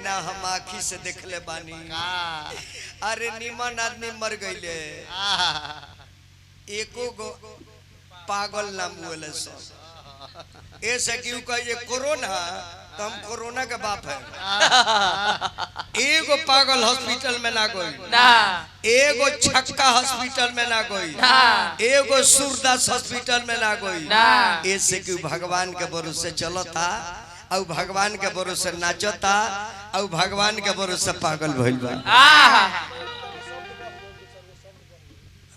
ना हम आँखी से देखले बानी। अरे निमन आदमी मर गईले, एको गो पागल नाम बोले सब। ऐसे क्यों कहिए कोरोना तो हम कोरोना के बाप है। एगो पागल हॉस्पिटल में ना गई ना, एगो छक्का हॉस्पिटल में ना गई ना, एगो सूरदास हॉस्पिटल में ना गई ना। ऐसे क्यों भगवान के भरोसे चलता और भगवान के भरोसे नाचता और भगवान के भरोसे पागल भइल बा।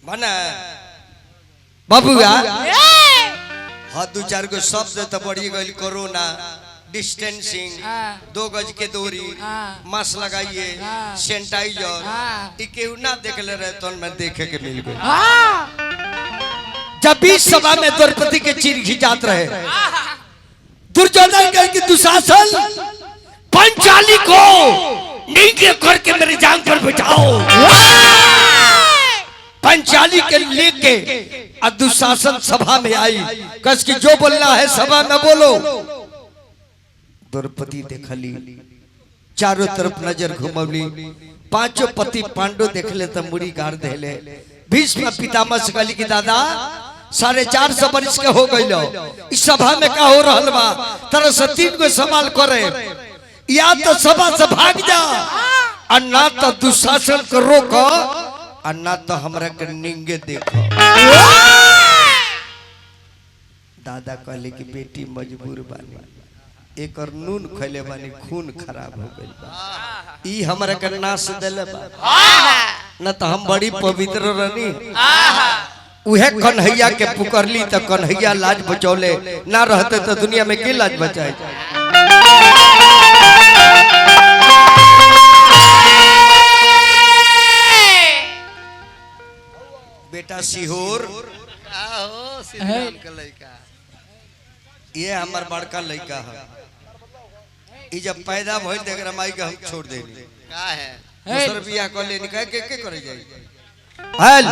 बना बाबूआ हाँ दो चार गो शब्द तो बढ़ी गई। कोरोना, डिस्टेंसिंग, 2 गज के दूरी, मास्क लगाइए, सैनिटाइजर, केहू ना देख ले रहे तो मैं देखे के मिल गई। जब भी सभा में द्रौपदी के चीर खिंचात रहे, दुर्योधन के दुशासन पंचाली को नीचे करके मेरे जांग पर बिठाओ। पंचाली के लेके दुशासन सभा में आई, कस की जो बोलना है सभा में बोलो। द्रौपदी देखली, चारों तरफ नजर घुमौली, 5 पति पांडव देखले तो मुड़ी गाड़ देले। भीष्म पितामह से कहली कि दादा 450 वर्ष के हो गइलो, इस सभा में का हो रहल बा, तरह से 3 गो सवाल करे, या तो सभा से भाग जा और ना तो दुशासन को रोको और ना तो हमरा के निंगे देखो। दादा कहले कि बेटी मजबूर बानी, एक और नून खैले बानी, खून खराब हो गइल बा, ई हमरा के नाश देले बा, न तो हम बड़ी पवित्र रहनी। उहे कन्हैया के पुकरली तो कन्हैया लाज बचौले, ना रहते तो दुनिया में के लाज बचाए। बेटा सिहोर ये हमार बड़का लड़का है, ये जब पैदा भइल देख रमाई के हम छोड़ देनी का है दूसर बियाह कर लेनी का के करे जाई। हेल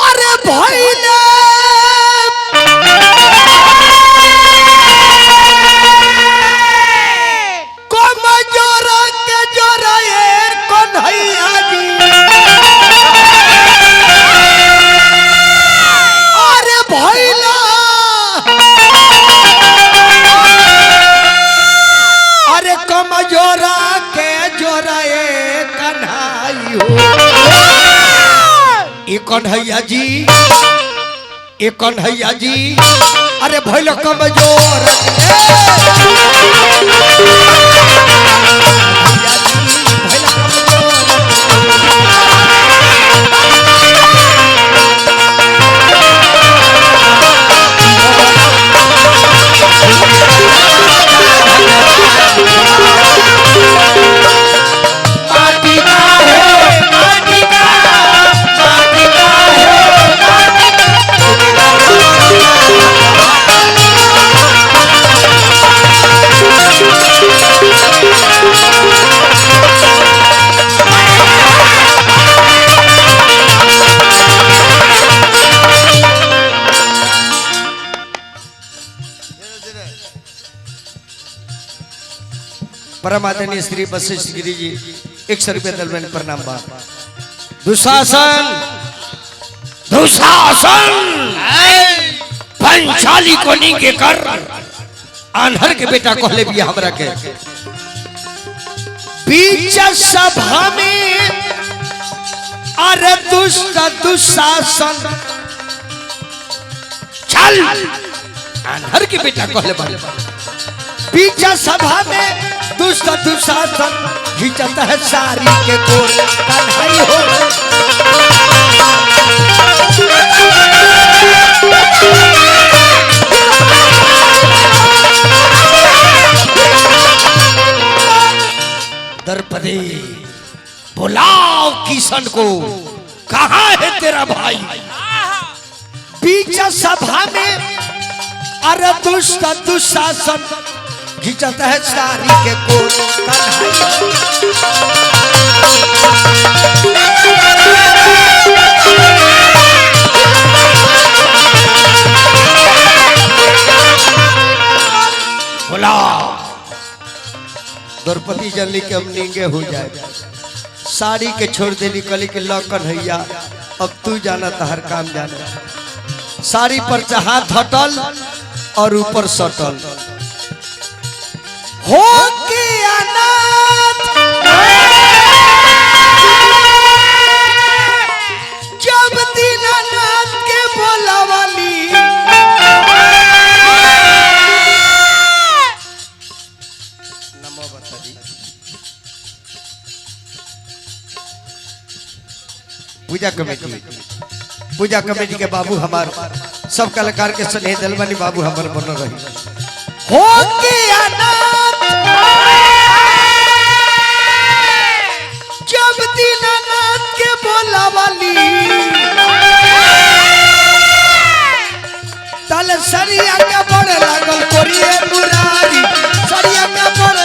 अरे भइले कन्हैया जी, एक कन्हैया जी, अरे भइल कमजोर परमादरणीय श्री वशिष्ठ गिरी जी 100 रुपये दलबन प्रणाम बा। दुशासन दुशासन पंचाली को नीके कर, आन्हर के बेटा कहले भी हमरा के बीच सभा में, अरे दुष्ट दुशासन चल, आन्हर के बेटा कहले बारे बीच सभा में दुष्ट दुशासन खींचता है सारी के कोर कन्हई हो। द्रौपदी बुलाओ किशन को, कहाँ है तेरा भाई? बीच सभा में अरे दुष्ट दुशासन खींचता है सारी के कोर कन्हई। जल्दी के हम नींगे हो जाए। साड़ी के छोड़ देली कली के लौकन हैया अब तू जाना तो हर काम जाना। साड़ी पर हाथ हटल और ऊपर सटल हो के अनाथ जब दीनानाथ के बोला वाली पूजा कमेटी के बाबू हमार सब कलाकार के स्नेह दलवानी बाबू हमार बन रही हो के अनाथ जब दीनानाथ के बोला वाली तल सरिया के बड़ लागल कोरिए मुरारी सरिया के बड़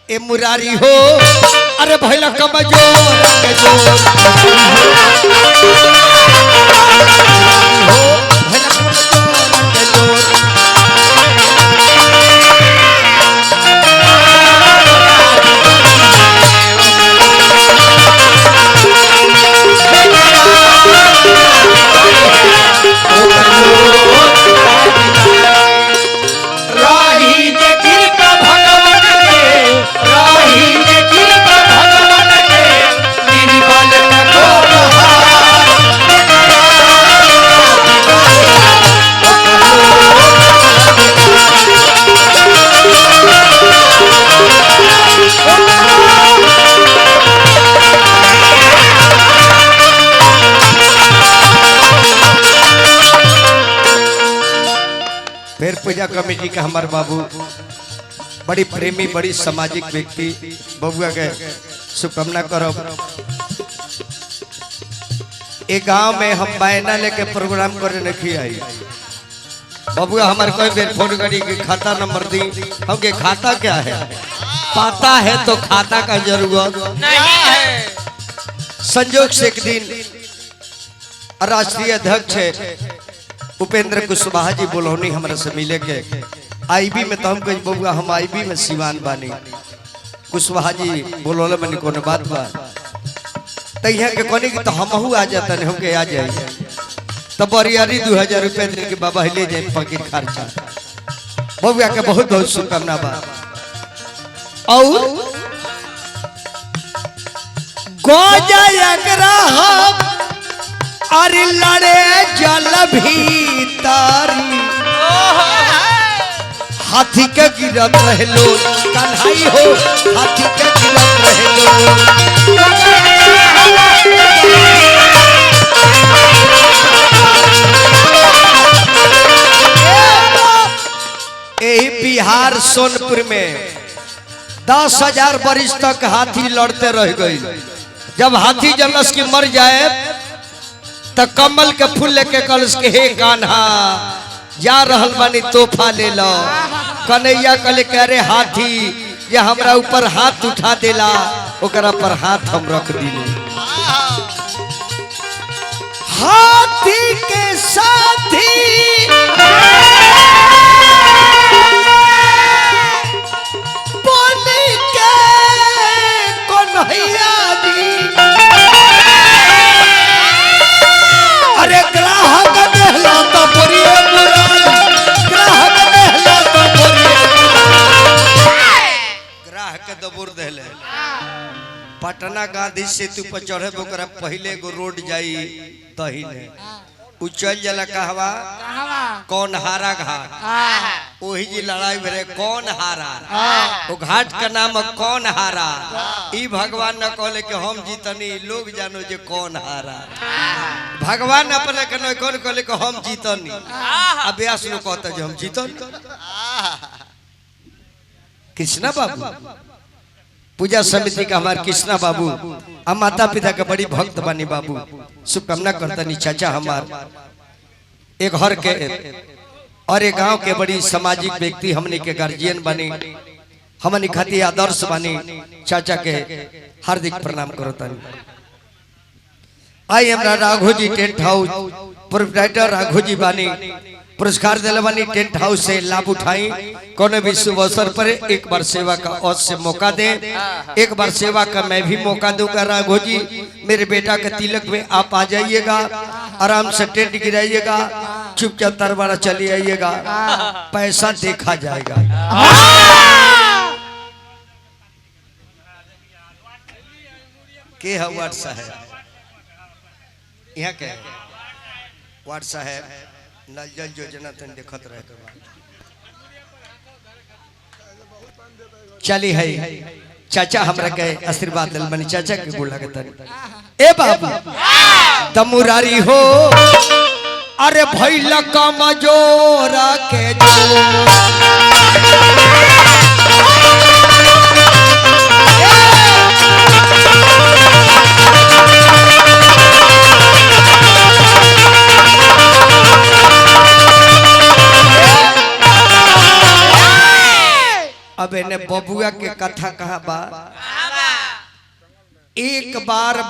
ए मुरारी हो अरे भैला कमजोर के जोर हो भैला कमजोर के जोर राही देखी का भगवान के राही देखी का भगवान के तेरी बाल का फिर पूजा कमेटी का हमारे बाबू बड़ी प्रेमी बड़ी सामाजिक व्यक्ति बबुआ के शुभकामना करब। एक गांव में हम बायना लेके प्रोग्राम करे नहीं आई बबुआ हमारे कोई बेर फोन करी कि खाता नंबर दी हम के खाता क्या है पता है तो खाता का जरूरत नहीं है। संजोग से एक दिन राष्ट्रीय अध्यक्ष उपेंद्र कुशवाहा जी बोलौनी हमारे से मिले के आईबी में तो हम कहीं बबुआ हम आईबी में सिवान बानी कुशवाहा जी बोलोले मैंने कौन बात बा तैयार के कोने की तो हमहू आ जाता नहीं हमके आ जाए तब बरियारी 2000 रुपए दिन के बाबा ले जाए पकेट खर्चा बबुआ के बहुत बहुत शुभकामना बा। और गोजयग्रह अरे लड़े जल भीतारी हाथी के गिरत रहे लो कन्हाई हो हाथी के गिरत रहे लो यही बिहार सोनपुर में 10,000 वर्ष तक हाथी लड़ते रह गई। जब हाथी जलस की मर जाए तो कमल के फूल लेके कलश के हे कान्हा जा रहल बानी तोहफा ले लो कन्हैया कले कह रे हाथी ये हमरा ऊपर हाथ उठा देला ओकरा पर हाथ हम रख दिले। हाथी के साथी बोली के कन्हैया जी अरे ग्राहक देहला तो बोरिए ग्राहक देहला तो बोरिए ग्राहक के दबोर देहले पटना गांधी सेतु पर चढ़े ओकरा पहले गो रोड जाई तही ने उचल जला कहवा कौन हारा घाट वही जी लड़ाई भरे कौन हारा वो घाट का नाम कौन हारा ई भगवान न कहले कि हम जीतनी लोग जानो जे कौन हारा भगवान अपने के न कौन कहले कि हम जीतनी अभ्यास लो कहता जे हम जीतन कृष्णा बाबू पूजा समिति का हमारे कृष्णा बाबू हम माता पिता के बड़ी भक्त बनी बाबू शुभकामना करतनी चाचा हमार एक घर के और एक गांव के बड़ी सामाजिक व्यक्ति हमने के गार्जियन बने हमने खातिर आदर्श बने चाचा के हार्दिक प्रणाम करतनी। आई हमरा राघो जी टेंट हाउस प्रोप्राइटर राघो जी बानी पुरस्कार दिले बनी टेंट हाउस से लाभ उठाई कोने भी शुभ अवसर पर एक बार सेवा का और से मौका दे। एक बार सेवा का मैं भी मौका दूंगा। राघो जी मेरे बेटा के तिलक में आप आ जाइएगा, आराम से टेंट गिराइएगा, चुपचाप दरबारा चली आइएगा, पैसा देखा जाएगा। के है वार्ड साहब यहाँ के वार्ड साहब नल जल योजना तन देखत रहे। चली है चाचा हमरा के आशीर्वाद दिल बनी चाचा के गोला के तन ए बाबू दमुरारी हो अरे भैल कमजोरा के अब इन्हें बबुआ के कथा कहा बा एक बार